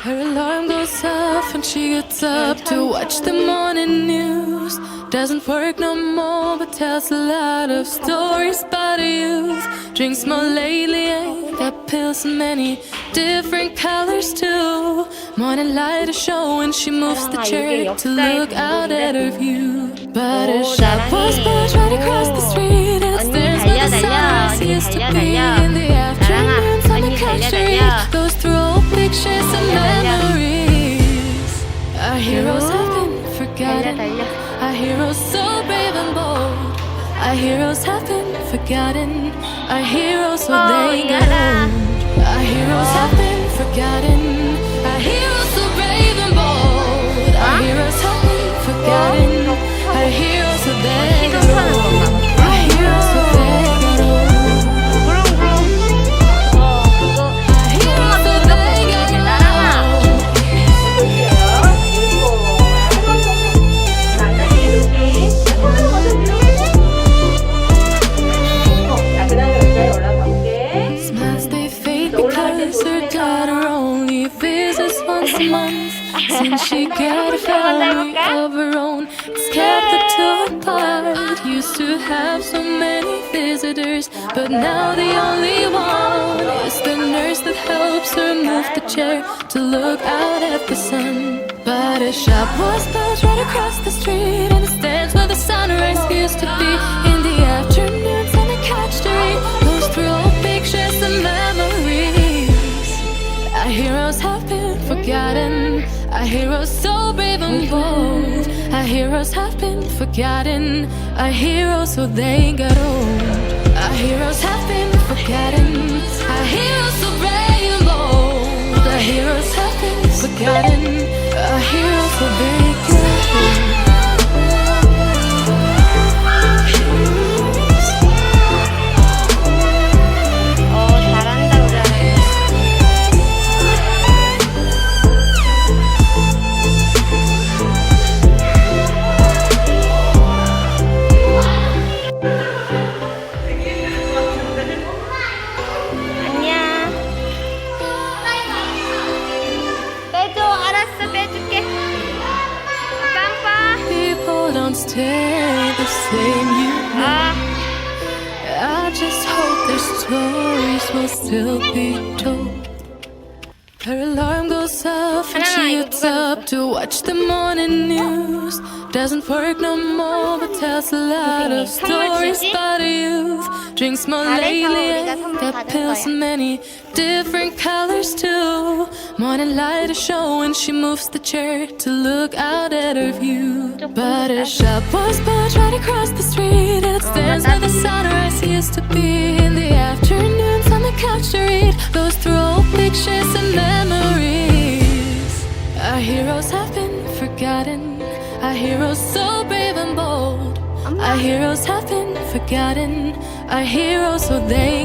Her alarm goes off when she gets up to watch the morning news. Doesn't work no more but tells a lot of stories about her youth. Drinks more lately, ain't got pills in many different colors too. Morning light is showing, she moves the chair to look out at her view. But her shop was built right across the street. It stands where the sunrise used to be. In the afternoons on the couch to read goes through old pictures and memories. Our heroes have been forgotten. Our heroes so brave and bold. Our heroes have been forgotten. Our heroes so they got old. Our heroes have been forgotten. Our heroes so brave and bold. Our heroes have been forgotten. Our heroes so they got old. Our heroes so they got old. Our heroes so they got old. Smiles they fade because her daughter only visits once a month. Since she got a family of her own, it's kept her to apart. Used to have so many visitors, but now the only one is the nurse that helps her move the chair to look out at the sun. But a shop was built right across the street, and it stands where the sunrise used to be. In the afternoons on the couch to read goes through old pictures and memories. Our heroes have been forgotten. Our heroes so brave and bold. Our heroes have been forgotten. Our heroes so they got old. Our heroes have been forgotten. Our heroes so brave and bold. Our heroes have been forgotten. Our heroes so they got old. Stay the same, you know. I just hope their stories will still be told. Her alarm goes off when she gets up to watch the morning news. Doesn't work no more but tells a lot of stories about her youth. Drinks more lately, got pills in many different colors too. Morning light is showing, she moves the chair to look out at her view. But her shop was built right across the street, and it stands where the sunrise used to be. In the afternoons on the couch to read goes through old pictures and memories. Our heroes have been forgotten. Our heroes so brave and bold. Our heroes have been forgotten. Our heroes so they